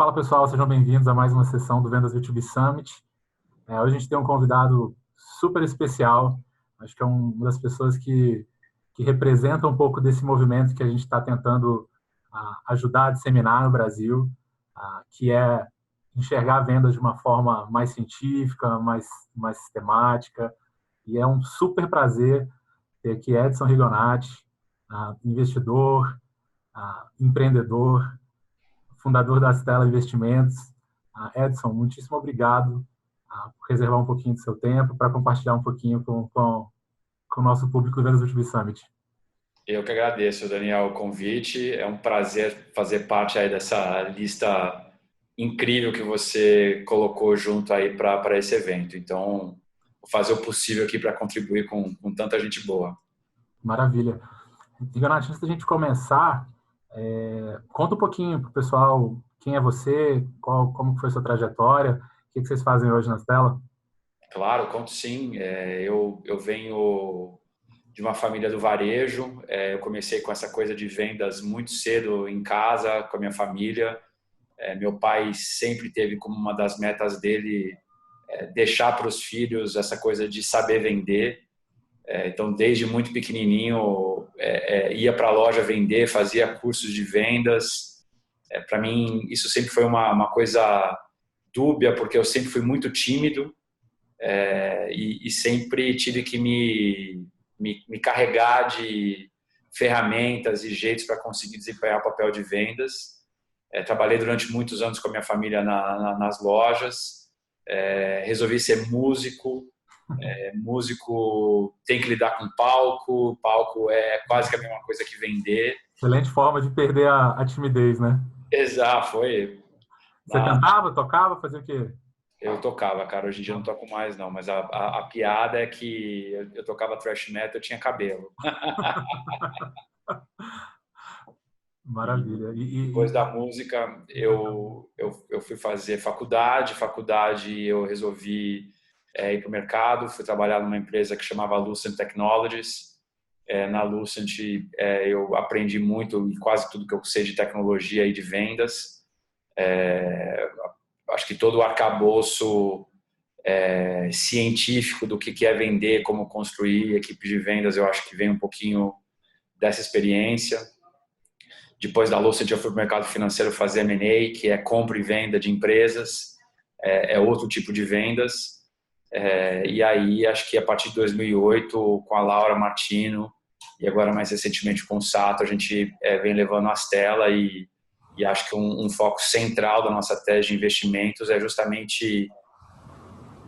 Fala pessoal, sejam bem-vindos a mais uma sessão do Vendas B2B Summit. Hoje a gente tem um convidado super especial, acho que é uma das pessoas que representa um pouco desse movimento que a gente está tentando ajudar a disseminar no Brasil, que é enxergar vendas de uma forma mais científica, mais sistemática. E é um super prazer ter aqui Edson Rigonati, investidor, empreendedor, fundador da Stella Investimentos. Edson, muitíssimo obrigado por reservar um pouquinho do seu tempo para compartilhar um pouquinho com o nosso público do Vendas B2B Summit. Eu que agradeço, Daniel, o convite. É um prazer fazer parte aí dessa lista incrível que você colocou junto aí para esse evento. Então, vou fazer o possível aqui para contribuir com tanta gente boa. Maravilha. Rigonati, antes da gente começar, conta um pouquinho para o pessoal quem é você, como foi a sua trajetória, o que vocês fazem hoje na Stella? Claro, conto sim. Eu venho de uma família do varejo. Eu comecei com essa coisa de vendas muito cedo em casa, com a minha família. Meu pai sempre teve como uma das metas dele deixar para os filhos essa coisa de saber vender. Então, desde muito pequenininho, ia para a loja vender, fazia cursos de vendas. Para mim, isso sempre foi uma coisa dúbia, porque eu sempre fui muito tímido e sempre tive que me carregar de ferramentas e jeitos para conseguir desempenhar o papel de vendas. Trabalhei durante muitos anos com a minha família nas lojas. Resolvi ser músico. Músico tem que lidar com palco. Palco é quase que a mesma coisa que vender. Excelente forma de perder a timidez, né? Exato, foi. Você cantava, tocava, fazia o quê? Eu tocava, cara. Hoje em dia eu não toco mais, não. Mas a piada é que eu tocava thrash metal, eu tinha cabelo. Maravilha. Depois da música, eu fui fazer faculdade. Faculdade, eu resolvi ir para o mercado. Fui trabalhar numa empresa que chamava Lucent Technologies. Na Lucent, eu aprendi muito, quase tudo que eu sei de tecnologia e de vendas. Acho que todo o arcabouço científico do que é vender, como construir equipe de vendas, eu acho que vem um pouquinho dessa experiência. Depois da Lucent, eu fui para o mercado financeiro fazer M&A, que é compra e venda de empresas, é outro tipo de vendas. E aí, acho que a partir de 2008, com a Laura Martino, e agora mais recentemente com o Sato, a gente vem levando a Stella e acho que um foco central da nossa tese de investimentos é justamente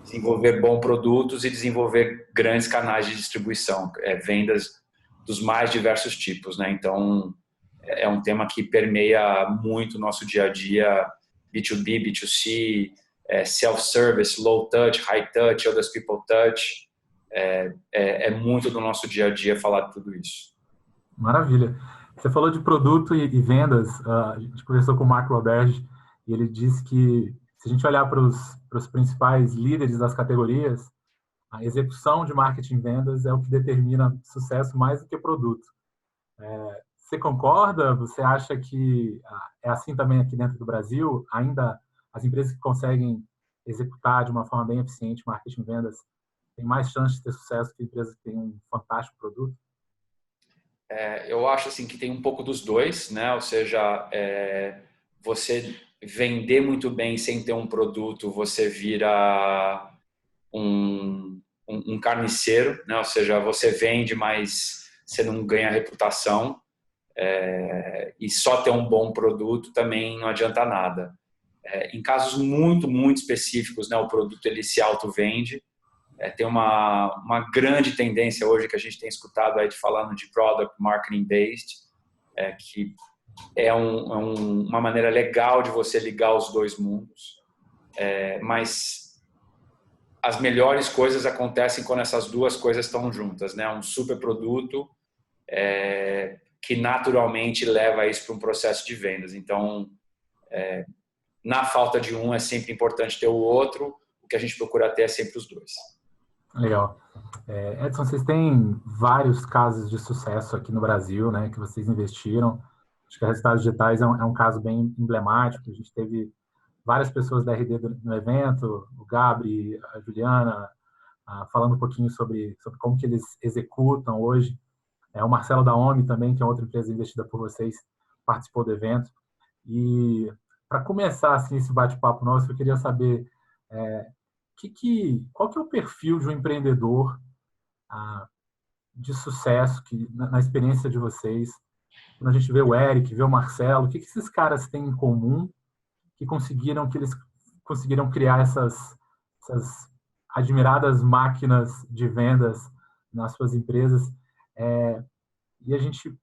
desenvolver bons produtos e desenvolver grandes canais de distribuição, vendas dos mais diversos tipos, né? Então, é um tema que permeia muito o nosso dia a dia, B2B, B2C, self-service, low touch, high touch, others people touch. É muito do nosso dia a dia falar de tudo isso. Maravilha. Você falou de produto e vendas. A gente conversou com o Marco Roberge e ele disse que se a gente olhar para os principais líderes das categorias, a execução de marketing e vendas é o que determina sucesso mais do que produto. Você concorda? Você acha que é assim também aqui dentro do Brasil? Ainda as empresas que conseguem executar de uma forma bem eficiente marketing e vendas têm mais chance de ter sucesso que empresas que têm um fantástico produto? Eu acho assim que tem um pouco dos dois, né? Ou seja, você vender muito bem sem ter um produto, você vira um carniceiro, né? Ou seja, você vende, mas você não ganha reputação. E só ter um bom produto também não adianta nada. Em casos muito, muito específicos, né, o produto ele se auto-vende. Tem uma grande tendência hoje que a gente tem escutado aí de falando de product marketing based, que é uma maneira legal de você ligar os dois mundos. Mas as melhores coisas acontecem quando essas duas coisas estão juntas, né? Um super produto que naturalmente leva isso para um processo de vendas. Então, na falta de um é sempre importante ter o outro. O que a gente procura ter é sempre os dois. Legal. Edson, vocês têm vários casos de sucesso aqui no Brasil, né, que vocês investiram. Acho que a Resultados Digitais é um caso bem emblemático. A gente teve várias pessoas da RD no evento, o Gabri, a Juliana, falando um pouquinho sobre como que eles executam hoje. O Marcelo da OMI também, que é outra empresa investida por vocês, participou do evento. E para começar assim, esse bate-papo nosso, eu queria saber qual que é o perfil de um empreendedor de sucesso que na experiência de vocês. Quando a gente vê o Eric, vê o Marcelo, o que esses caras têm em comum que eles conseguiram criar essas admiradas máquinas de vendas nas suas empresas. E a gente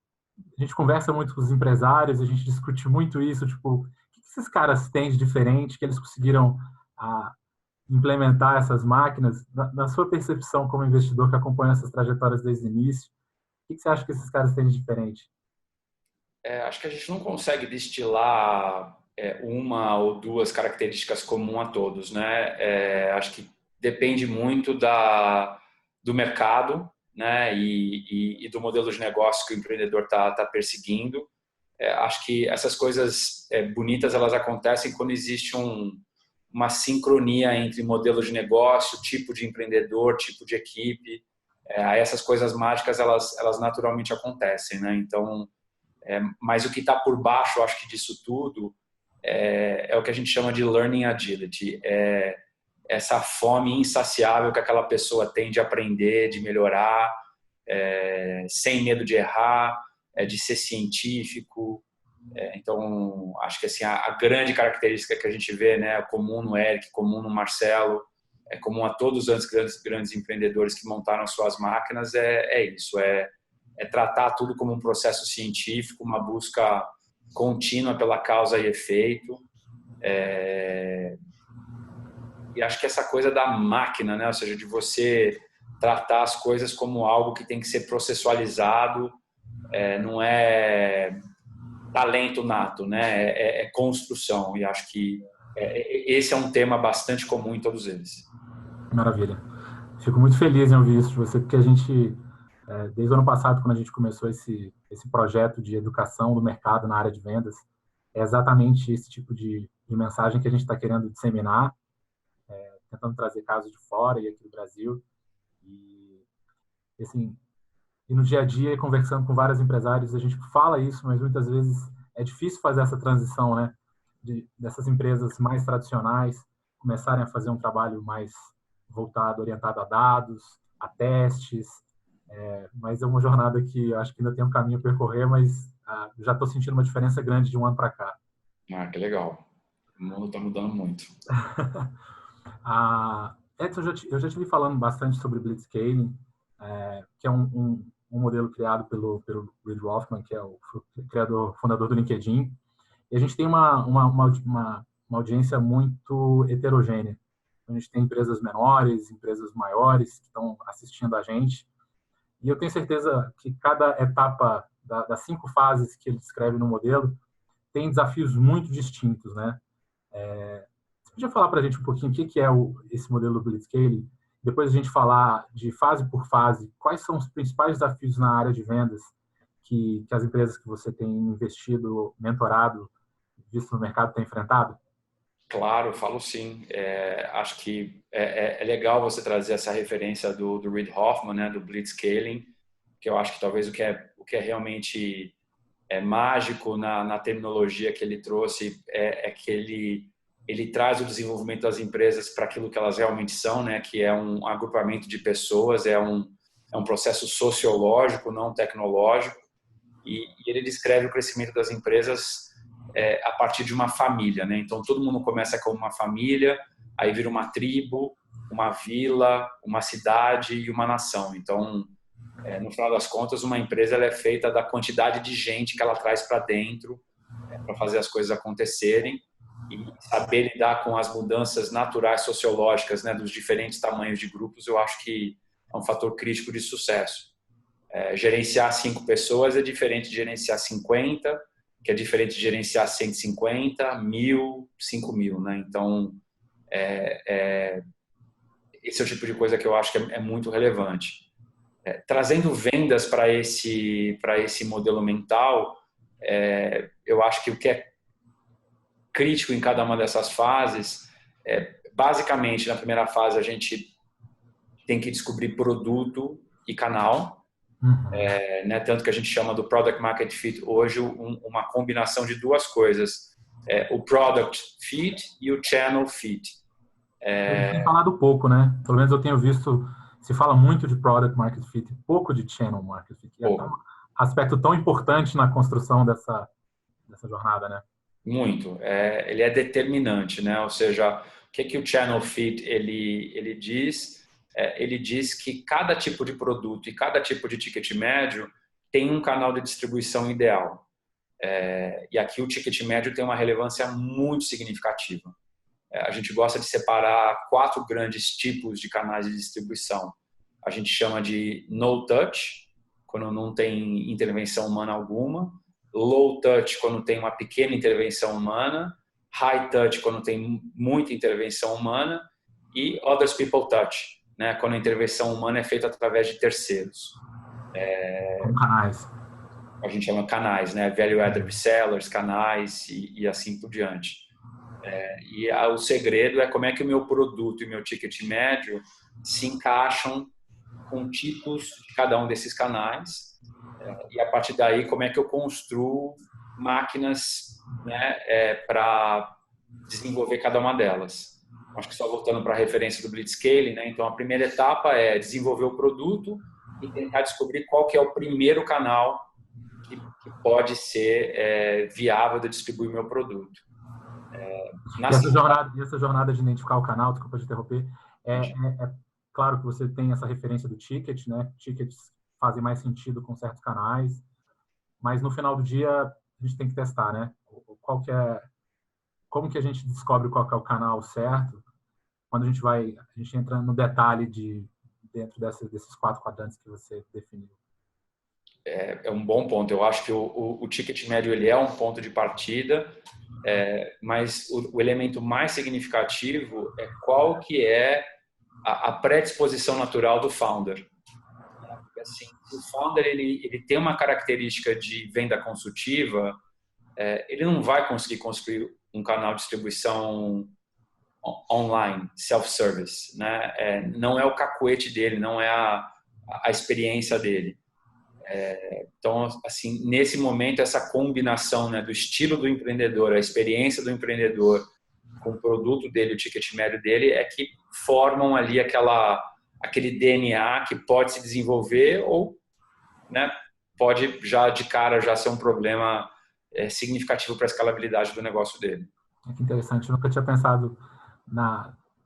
conversa muito com os empresários, a gente discute muito isso, tipo, o que esses caras têm de diferente, que eles conseguiram implementar essas máquinas, na sua percepção como investidor que acompanha essas trajetórias desde o início, o que você acha que esses caras têm de diferente? Acho que a gente não consegue destilar uma ou duas características comuns a todos, né? Acho que depende muito do mercado, né? E do modelo de negócio que o empreendedor está perseguindo. Acho que essas coisas bonitas elas acontecem quando existe uma sincronia entre modelo de negócio, tipo de empreendedor, tipo de equipe. Essas coisas mágicas elas naturalmente acontecem, né? Então mas o que está por baixo, eu acho que disso tudo, é o que a gente chama de learning agility. Essa fome insaciável que aquela pessoa tem de aprender, de melhorar, sem medo de errar, de ser científico. Então, acho que assim, a grande característica que a gente vê, né, comum no Eric, comum no Marcelo, comum a todos os grandes empreendedores que montaram suas máquinas, isso, tratar tudo como um processo científico, uma busca contínua pela causa e efeito. E acho que essa coisa da máquina, né? Ou seja, de você tratar as coisas como algo que tem que ser processualizado, não é talento nato, né? É construção. E acho que esse é um tema bastante comum em todos eles. Maravilha. Fico muito feliz em ouvir isso de você, porque a gente, desde o ano passado, quando a gente começou esse projeto de educação do mercado na área de vendas, é exatamente esse tipo de mensagem que a gente está querendo disseminar, tentando trazer casos de fora e aqui do Brasil. E, assim, e no dia a dia, conversando com vários empresários, a gente fala isso, mas muitas vezes é difícil fazer essa transição, né? Dessas empresas mais tradicionais começarem a fazer um trabalho mais voltado, orientado a dados, a testes. Mas é uma jornada que eu acho que ainda tem um caminho a percorrer, mas já estou sentindo uma diferença grande de um ano para cá. Que legal. O mundo está mudando muito. Edson, eu já te vi falando bastante sobre Blitzscaling, que é um modelo criado pelo Reid Hoffman, que é o fundador do LinkedIn. E a gente tem uma audiência muito heterogênea. A gente tem empresas menores, empresas maiores que estão assistindo a gente. E eu tenho certeza que cada etapa das 5 fases que ele descreve no modelo tem desafios muito distintos, né? Você podia falar para a gente um pouquinho o que é esse modelo do Blitzscaling? Depois a gente falar de fase por fase, quais são os principais desafios na área de vendas que as empresas que você tem investido, mentorado, visto no mercado, têm enfrentado? Claro, falo sim. Acho que é legal você trazer essa referência do Reid Hoffman, né, do Blitzscaling, que eu acho que talvez o que é realmente mágico na terminologia que ele trouxe é que ele traz o desenvolvimento das empresas para aquilo que elas realmente são, né, que é um agrupamento de pessoas, é um processo sociológico, não tecnológico, e ele descreve o crescimento das empresas a partir de uma família, né? Então todo mundo começa como uma família, aí vira uma tribo, uma vila, uma cidade e uma nação. Então, no final das contas, uma empresa ela é feita da quantidade de gente que ela traz para dentro para fazer as coisas acontecerem e saber lidar com as mudanças naturais sociológicas, né, dos diferentes tamanhos de grupos. Eu acho que é um fator crítico de sucesso. Gerenciar 5 pessoas é diferente de gerenciar 50, que é diferente de gerenciar 150, 1.000, 5.000, né? Então, esse é o tipo de coisa que eu acho que é muito relevante. Trazendo vendas para esse modelo mental, eu acho que o que é crítico em cada uma dessas fases. Basicamente, na primeira fase, a gente tem que descobrir produto e canal, né? Tanto que a gente chama do Product Market Fit hoje uma combinação de duas coisas, o Product Fit e o Channel Fit. A gente tem falado pouco, né? Pelo menos eu tenho visto, se fala muito de Product Market Fit, pouco de Channel Market Fit, que é um aspecto tão importante na construção dessa jornada, né? Muito. Ele é determinante, né? Ou seja, o que o Channel Fit ele diz? Ele diz que cada tipo de produto e cada tipo de ticket médio tem um canal de distribuição ideal. E aqui o ticket médio tem uma relevância muito significativa. A gente gosta de separar 4 grandes tipos de canais de distribuição. A gente chama de no touch, quando não tem intervenção humana alguma. Low touch, quando tem uma pequena intervenção humana. High touch, quando tem muita intervenção humana. E others people touch, né? Quando a intervenção humana é feita através de terceiros. Como canais. A gente chama canais, né? Value added resellers, canais e assim por diante. O segredo é como é que o meu produto e o meu ticket médio se encaixam com tipos de cada um desses canais, e a partir daí como é que eu construo máquinas, né, para desenvolver cada uma delas. Acho que só voltando para a referência do Blitzscaling, né? Então a primeira etapa é desenvolver o produto e tentar descobrir qual que é o primeiro canal que pode ser viável de distribuir o meu produto. Essa jornada de identificar o canal, desculpa te interromper, é claro que você tem essa referência do ticket, né? Tickets fazem mais sentido com certos canais, mas no final do dia a gente tem que testar, né? Como que a gente descobre qual que é o canal certo? Quando a gente entra no detalhe dentro desses 4 quadrantes que você definiu. É um bom ponto. Eu acho que o ticket médio ele é um ponto de partida, mas o elemento mais significativo é qual que é a predisposição natural do founder. Porque, assim, se o founder ele tem uma característica de venda consultiva, ele não vai conseguir construir um canal de distribuição online, self-service, né? Não é o cacuete dele, não é a experiência dele. Então, assim, nesse momento, essa combinação, né, do estilo do empreendedor, a experiência do empreendedor com o produto dele, o ticket médio dele, é que formam ali aquele DNA que pode se desenvolver ou, né, pode já de cara já ser um problema significativo para a escalabilidade do negócio dele. Que interessante, eu nunca tinha pensado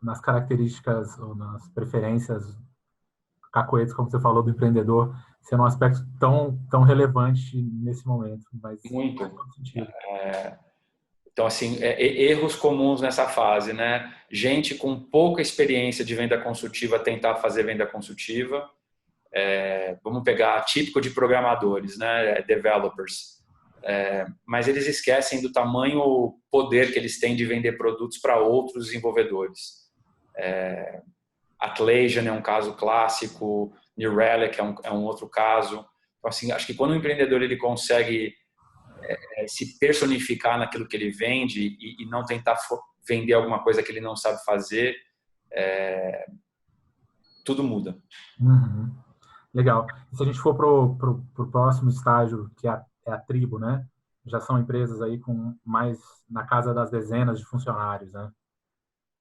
nas características ou nas preferências cacoetes, como você falou, do empreendedor, sendo um aspecto tão relevante nesse momento. Mas muito. Faz todo sentido. Então, assim, erros comuns nessa fase, né? Gente com pouca experiência de venda consultiva tentar fazer venda consultiva. Vamos pegar típico de programadores, né? Developers. Mas eles esquecem do tamanho poder que eles têm de vender produtos para outros desenvolvedores. Atlassian é um caso clássico, New Relic é um outro caso. Então, assim, acho que quando o empreendedor ele consegue se personificar naquilo que ele vende e não tentar vender alguma coisa que ele não sabe fazer, tudo muda. Uhum. Legal. E se a gente for pro próximo estágio, que é a tribo, né? Já são empresas aí com mais na casa das dezenas de funcionários, né?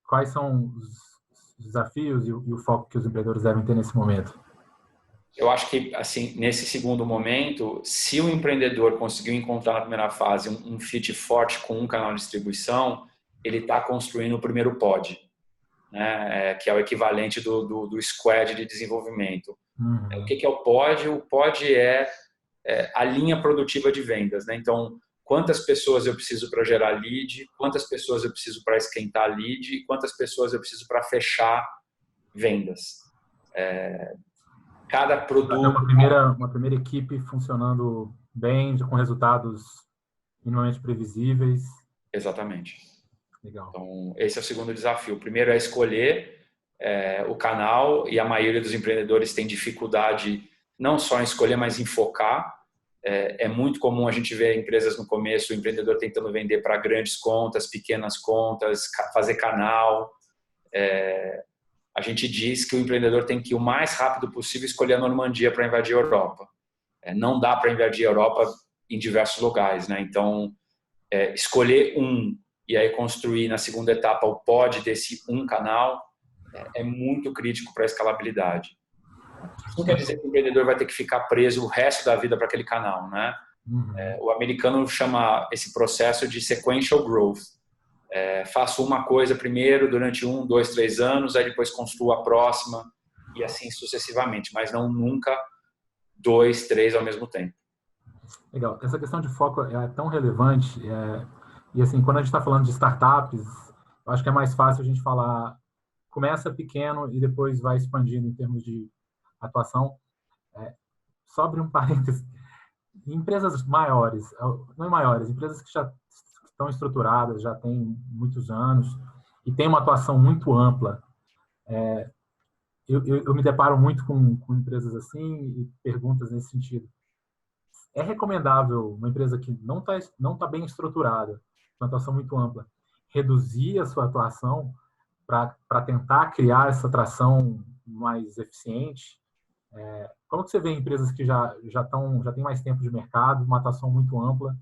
Quais são os desafios e o foco que os empreendedores devem ter nesse momento? Eu acho que, assim, nesse segundo momento, se o empreendedor conseguiu encontrar na primeira fase um fit forte com um canal de distribuição, ele está construindo o primeiro pod, né? Que é o equivalente do squad de desenvolvimento. Uhum. O que é o pod? O pod é a linha produtiva de vendas, né? Então, quantas pessoas eu preciso para gerar lead, quantas pessoas eu preciso para esquentar lead e quantas pessoas eu preciso para fechar vendas. Cada produto... Uma primeira equipe funcionando bem, com resultados minimamente previsíveis. Exatamente. Legal. Então, esse é o segundo desafio. O primeiro é escolher o canal, e a maioria dos empreendedores tem dificuldade não só em escolher, mas em focar. É muito comum a gente ver empresas no começo, o empreendedor tentando vender para grandes contas, pequenas contas, fazer canal. A gente diz que o empreendedor tem que, o mais rápido possível, escolher a Normandia para invadir a Europa. Não dá para invadir a Europa em diversos lugares, né? Então, escolher e aí construir na segunda etapa o pod desse canal é muito crítico para a escalabilidade. Isso não quer dizer que o empreendedor vai ter que ficar preso o resto da vida para aquele canal, né? O americano chama esse processo de sequential growth. Faço uma coisa primeiro durante 1, 2, 3 anos, aí depois construo a próxima e assim sucessivamente, mas não nunca 2, 3 ao mesmo tempo. Legal. Essa questão de foco é tão relevante. E assim, quando a gente está falando de startups, eu acho que é mais fácil a gente falar, começa pequeno e depois vai expandindo em termos de atuação. Só abrir um parênteses. Empresas maiores, não maiores, empresas que já estão estruturadas, já têm muitos anos e têm uma atuação muito ampla. Eu me deparo muito com empresas assim e perguntas nesse sentido. É recomendável uma empresa que não tá bem estruturada, uma atuação muito ampla, reduzir a sua atuação para tentar criar essa atração mais eficiente? Como que você vê empresas que já têm mais tempo de mercado, uma atuação muito ampla,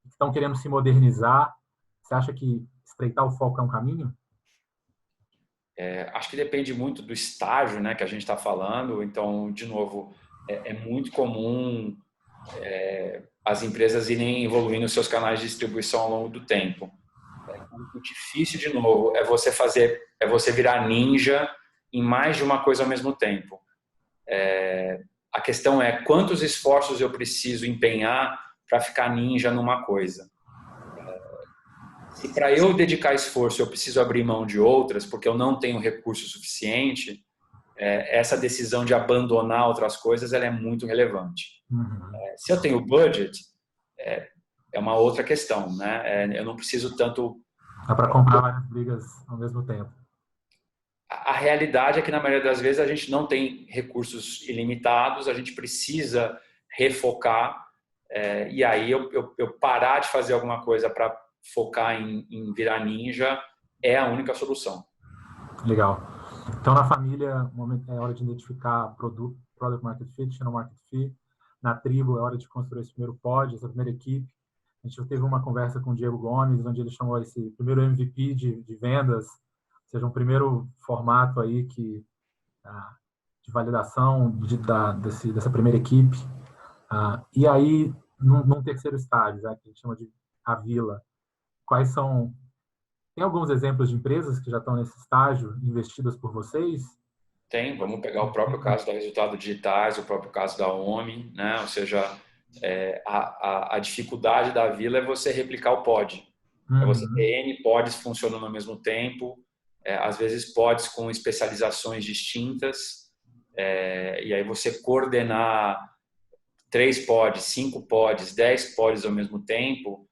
que estão querendo se modernizar? Você acha que estreitar o foco é um caminho? Acho que depende muito do estágio, né, que a gente está falando. Então, de novo, é muito comum as empresas irem evoluindo seus canais de distribuição ao longo do tempo. O difícil, de novo, é você virar ninja em mais de uma coisa ao mesmo tempo. A questão é quantos esforços eu preciso empenhar para ficar ninja numa coisa. Se para eu dedicar esforço eu preciso abrir mão de outras porque eu não tenho recurso suficiente, essa decisão de abandonar outras coisas ela é muito relevante. Se eu tenho budget, é uma outra questão, né? Eu não preciso tanto... Dá para comprar várias brigas ao mesmo tempo. A realidade é que, na maioria das vezes, a gente não tem recursos ilimitados, a gente precisa refocar, e aí eu parar de fazer alguma coisa para focar em virar ninja é a única solução. Legal. Então, na família, é hora de identificar product market fit, channel market fit. Na tribo, é hora de construir esse primeiro pod, essa primeira equipe. A gente teve uma conversa com o Diego Gomes, onde ele chamou esse primeiro MVP de vendas, ou seja, um primeiro formato aí de validação dessa primeira equipe. E aí, num terceiro estágio, já que a gente chama de a vila, tem alguns exemplos de empresas que já estão nesse estágio, investidas por vocês? Tem, vamos pegar o próprio caso da Resultados Digitais, o próprio caso da OMI, né? Ou seja, a dificuldade da vila é você replicar o pod. É você ter N pods funcionando ao mesmo tempo, às vezes pods com especializações distintas, e aí você coordenar 3 pods, 5 pods, 10 pods ao mesmo tempo,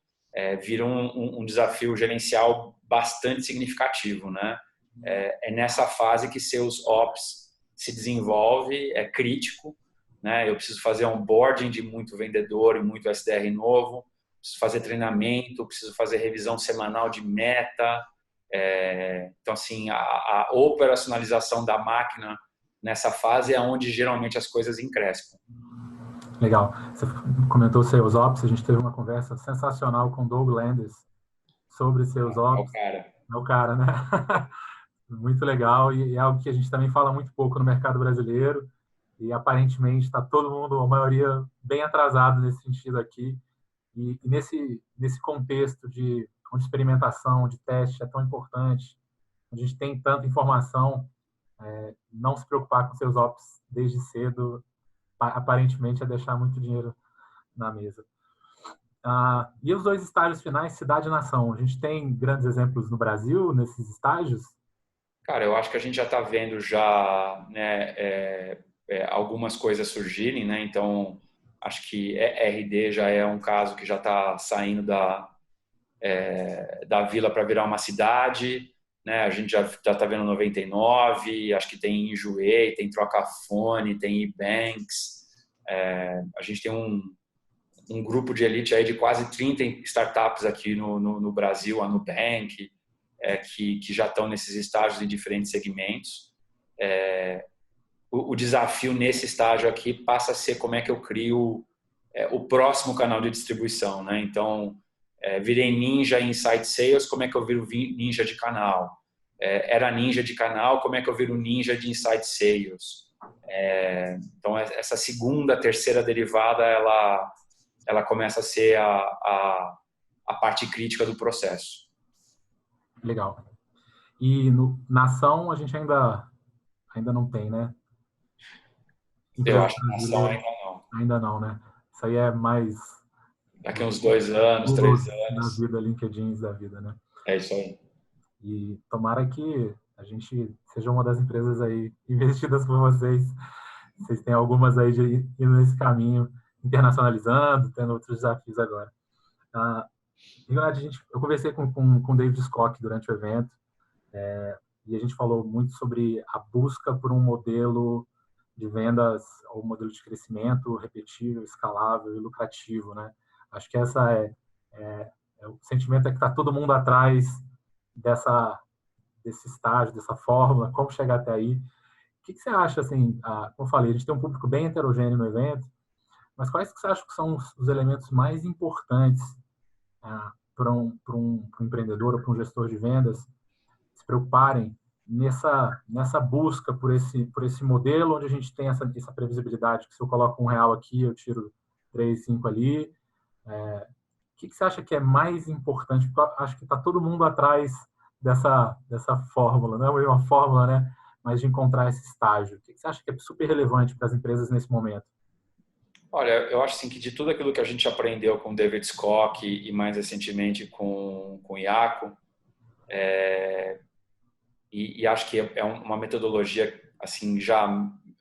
vira um desafio gerencial bastante significativo, né? É nessa fase que seus ops se desenvolve, é crítico, né? Eu preciso fazer onboarding de muito vendedor e muito SDR novo, preciso fazer treinamento, preciso fazer revisão semanal de meta. Então, assim, a operacionalização da máquina nessa fase é onde geralmente as coisas encrespam. Legal. Você comentou Sales Ops, a gente teve uma conversa sensacional com o Doug Landers sobre Sales Ops. É o cara, né? Muito legal e é algo que a gente também fala muito pouco no mercado brasileiro e aparentemente está todo mundo, a maioria, bem atrasado nesse sentido aqui. E nesse contexto de onde experimentação, de teste é tão importante, a gente tem tanta informação, não se preocupar com seus ops desde cedo, aparentemente é deixar muito dinheiro na mesa. E os 2 estágios finais, cidade e nação? A gente tem grandes exemplos no Brasil nesses estágios? Cara, eu acho que a gente já está vendo né, algumas coisas surgirem, né? Então, acho que RD já é um caso que já está saindo da vila para virar uma cidade, né? A gente já está vendo 99, acho que tem Enjoei, tem Trocafone, tem eBanks. A gente tem um grupo de elite aí de quase 30 startups aqui no Brasil, a Nubank, que já estão nesses estágios em diferentes segmentos. O desafio nesse estágio aqui passa a ser como é que eu crio o próximo canal de distribuição, né? Então, virei ninja em inside sales, como é que eu viro ninja de canal? Era ninja de canal, como é que eu viro ninja de inside sales? Então, essa segunda, terceira derivada, ela começa a ser a parte crítica do processo. Legal. E na ação a gente ainda não tem, né? Eu acho que na ação ainda não. Ainda não, né? Isso aí é mais... Daqui uns 2 anos, 3 anos. Da vida, LinkedIn da vida, né? É isso aí. E tomara que a gente seja uma das empresas aí investidas por vocês. Vocês têm algumas aí indo nesse caminho, internacionalizando, tendo outros desafios agora. Eu conversei com o David Scott durante o evento, e a gente falou muito sobre a busca por um modelo de vendas, ou um modelo de crescimento repetível, escalável e lucrativo, né? Acho que essa o sentimento é que está todo mundo atrás desse estágio, dessa fórmula, como chegar até aí. O que você acha, assim, como eu falei, a gente tem um público bem heterogêneo no evento, mas quais que você acha que são os elementos mais importantes para um empreendedor ou para um gestor de vendas se preocuparem nessa busca por esse modelo onde a gente tem essa previsibilidade, que se eu coloco R$1 aqui, eu tiro 3, 5 ali. O que você acha que é mais importante? Porque eu acho que está todo mundo atrás dessa fórmula, não é uma fórmula, né? Mas de encontrar esse estágio. O que você acha que é super relevante para as empresas nesse momento? Olha, eu acho assim, que de tudo aquilo que a gente aprendeu com o David Scott e mais recentemente com o Iaco, e acho que é uma metodologia assim já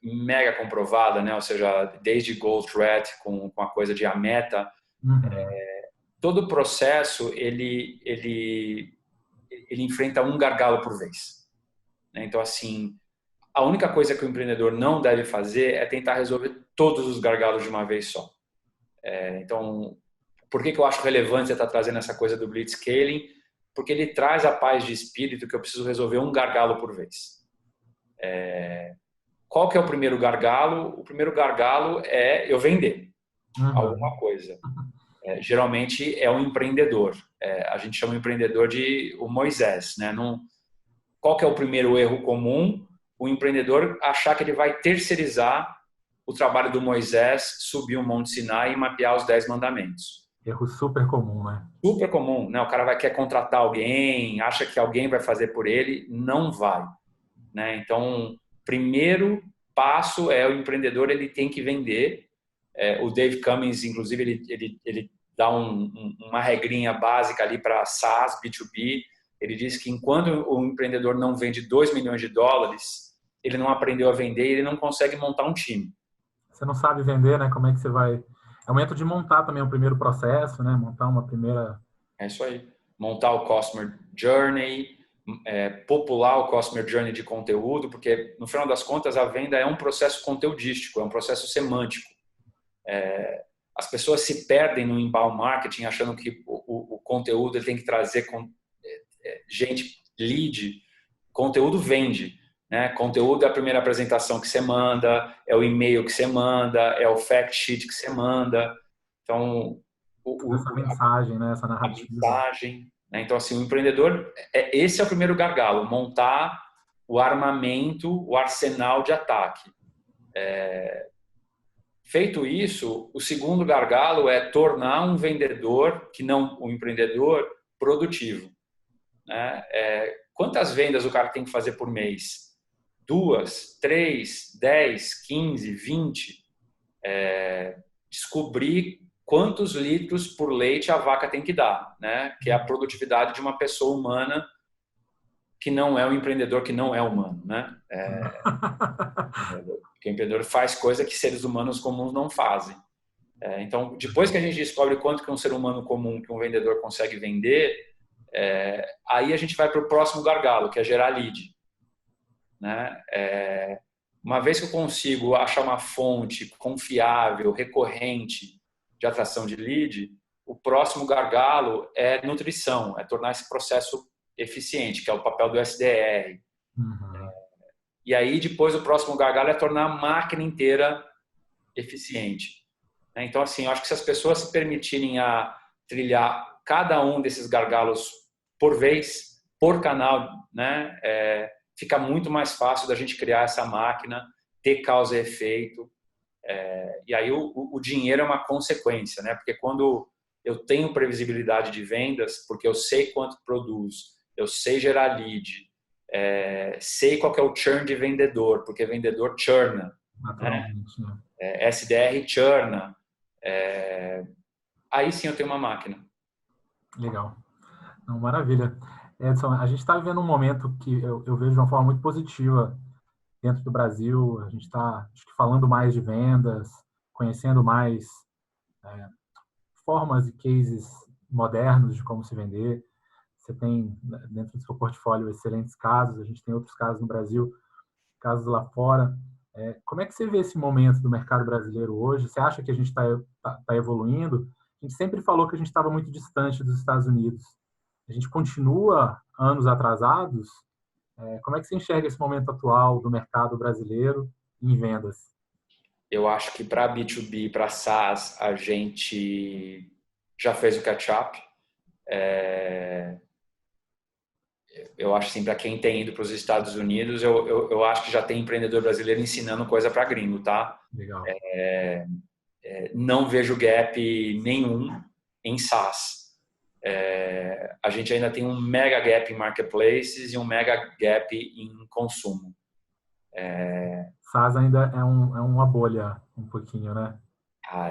mega comprovada, né? Ou seja, desde Gold Threat com a coisa de a meta, todo o processo ele enfrenta um gargalo por vez, né? Então, assim, a única coisa que o empreendedor não deve fazer é tentar resolver todos os gargalos de uma vez só. Então, por que eu acho relevante você estar trazendo essa coisa do Blitzscaling? Porque ele traz a paz de espírito que eu preciso resolver um gargalo por vez. Qual que é o primeiro gargalo? O primeiro gargalo é eu vender alguma coisa. Geralmente é um empreendedor. A gente chama o empreendedor de o Moisés, né? Qual que é o primeiro erro comum? O empreendedor achar que ele vai terceirizar o trabalho do Moisés, subir o Monte Sinai e mapear os 10 mandamentos. Erro super comum, né? Super comum, né? O cara quer contratar alguém, acha que alguém vai fazer por ele, não vai, né? Então, primeiro passo é o empreendedor, ele tem que vender. O Dave Cummins, inclusive, ele dá uma regrinha básica ali para SaaS, B2B. Ele diz que enquanto o empreendedor não vende $2 milhões, ele não aprendeu a vender e ele não consegue montar um time. Você não sabe vender, né? Como é que você vai... É o momento de montar também o primeiro processo, né? Montar uma primeira... É isso aí. Montar o Customer Journey, popular o Customer Journey de conteúdo, porque no final das contas a venda é um processo conteudístico, é um processo semântico. As pessoas se perdem no inbound marketing achando que o conteúdo ele tem que trazer gente, lead. Conteúdo vende, né? Conteúdo é a primeira apresentação que você manda, é o e-mail que você manda, é o fact sheet que você manda. Então, essa mensagem, né? Essa narrativa. Mensagem, né? Então, assim, o empreendedor, esse é o primeiro gargalo, montar o armamento, o arsenal de ataque. Feito isso, o segundo gargalo é tornar um vendedor, que não um empreendedor, produtivo, né? Quantas vendas o cara tem que fazer por mês? 2, 3, 10, 15, 20? Descobrir quantos litros por leite a vaca tem que dar, né? Que é a produtividade de uma pessoa humana que não é um empreendedor que não é humano, né? Porque o empreendedor faz coisa que seres humanos comuns não fazem. Então, depois que a gente descobre quanto que um ser humano comum, que um vendedor consegue vender, aí a gente vai para o próximo gargalo, que é gerar lead, né? Uma vez que eu consigo achar uma fonte confiável, recorrente, de atração de lead, o próximo gargalo é nutrição, é tornar esse processo eficiente, que é o papel do SDR. Uhum. E aí, depois, o próximo gargalo é tornar a máquina inteira eficiente. Então, assim, eu acho que se as pessoas se permitirem a trilhar cada um desses gargalos por vez, por canal, né, fica muito mais fácil da gente criar essa máquina, ter causa e efeito. E aí o dinheiro é uma consequência, né? Porque quando eu tenho previsibilidade de vendas, porque eu sei quanto produz, eu sei gerar lead, sei qual que é o churn de vendedor, porque vendedor churna, né? Naturalmente, né? SDR churna. Aí sim eu tenho uma máquina. Legal. Não, maravilha. Edson, a gente está vivendo um momento que eu vejo de uma forma muito positiva dentro do Brasil. A gente está falando mais de vendas, conhecendo mais formas e cases modernos de como se vender. Você tem dentro do seu portfólio excelentes casos, a gente tem outros casos no Brasil, casos lá fora. Como é que você vê esse momento do mercado brasileiro hoje? Você acha que a gente está evoluindo? A gente sempre falou que a gente estava muito distante dos Estados Unidos. A gente continua anos atrasados? Como é que você enxerga esse momento atual do mercado brasileiro em vendas? Eu acho que para B2B, para SaaS, a gente já fez o catch-up. Eu acho assim, para quem tem ido para os Estados Unidos, eu acho que já tem empreendedor brasileiro ensinando coisa para gringo, tá? Legal. Não vejo gap nenhum em SaaS. A gente ainda tem um mega gap em marketplaces e um mega gap em consumo. SaaS ainda é uma bolha, um pouquinho, né?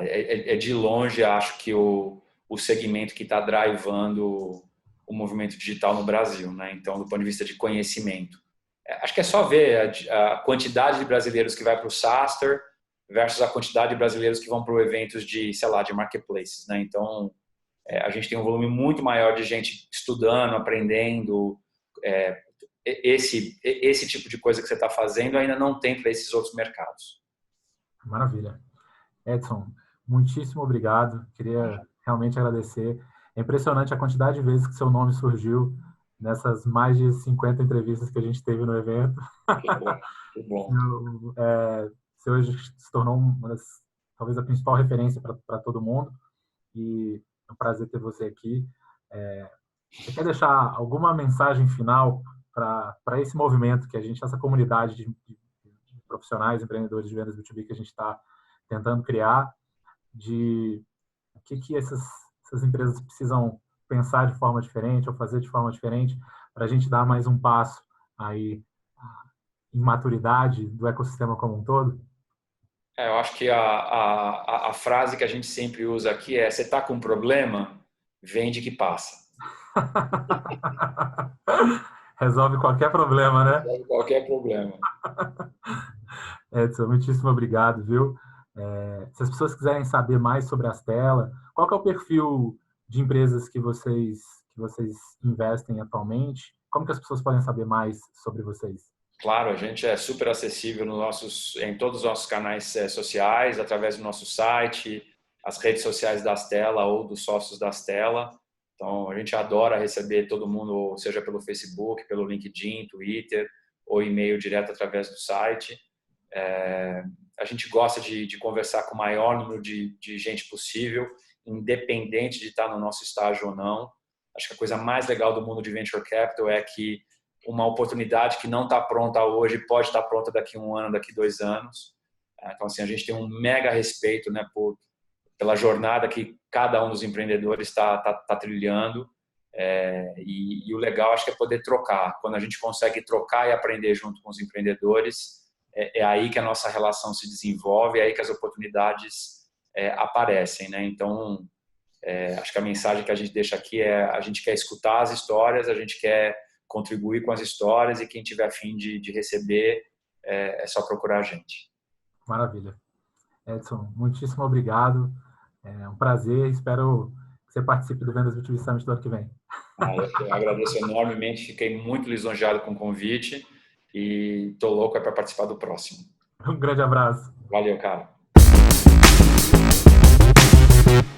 É de longe, acho que o segmento que está drivando o movimento digital no Brasil, né? Então, do ponto de vista de conhecimento. Acho que é só ver a quantidade de brasileiros que vai para o SaaStr versus a quantidade de brasileiros que vão para eventos de, sei lá, de marketplaces, né? Então, a gente tem um volume muito maior de gente estudando, aprendendo. Esse tipo de coisa que você está fazendo ainda não tem para esses outros mercados. Maravilha. Edson, muitíssimo obrigado. Queria realmente agradecer. É impressionante a quantidade de vezes que seu nome surgiu nessas mais de 50 entrevistas que a gente teve no evento. Que bom, que bom. Você hoje se tornou talvez a principal referência para todo mundo e é um prazer ter você aqui. Você quer deixar alguma mensagem final para esse movimento que a gente, essa comunidade de profissionais, empreendedores de vendas B2B que a gente está tentando criar, de o que essas empresas precisam pensar de forma diferente ou fazer de forma diferente para a gente dar mais um passo aí em maturidade do ecossistema como um todo? Eu acho que a frase que a gente sempre usa aqui é: você está com um problema, vende que passa. Resolve qualquer problema, né? Resolve qualquer problema. Edson, muitíssimo obrigado, viu? Se as pessoas quiserem saber mais sobre a Astela, qual que é o perfil de empresas que vocês investem atualmente? Como que as pessoas podem saber mais sobre vocês? Claro, a gente é super acessível em todos os nossos canais sociais, através do nosso site, as redes sociais da Astela ou dos sócios da Astela. Então, a gente adora receber todo mundo, seja pelo Facebook, pelo LinkedIn, Twitter ou e-mail direto através do site. A gente gosta de conversar com o maior número de gente possível, independente de estar no nosso estágio ou não. Acho que a coisa mais legal do mundo de Venture Capital é que uma oportunidade que não está pronta hoje pode estar pronta daqui a 1 ano, daqui a 2 anos. Então, assim, a gente tem um mega respeito, né, pela jornada que cada um dos empreendedores está trilhando. E o legal, acho que é poder trocar. Quando a gente consegue trocar e aprender junto com os empreendedores, é aí que a nossa relação se desenvolve, é aí que as oportunidades aparecem, né? Então, acho que a mensagem que a gente deixa aqui é: a gente quer escutar as histórias, a gente quer contribuir com as histórias, e quem tiver a fim de receber, é só procurar a gente. Maravilha. Edson, muitíssimo obrigado. É um prazer. Espero que você participe do Vendas B2B Summit do ano que vem. Eu agradeço enormemente, fiquei muito lisonjeado com o convite e estou louco para participar do próximo. Um grande abraço. Valeu, cara.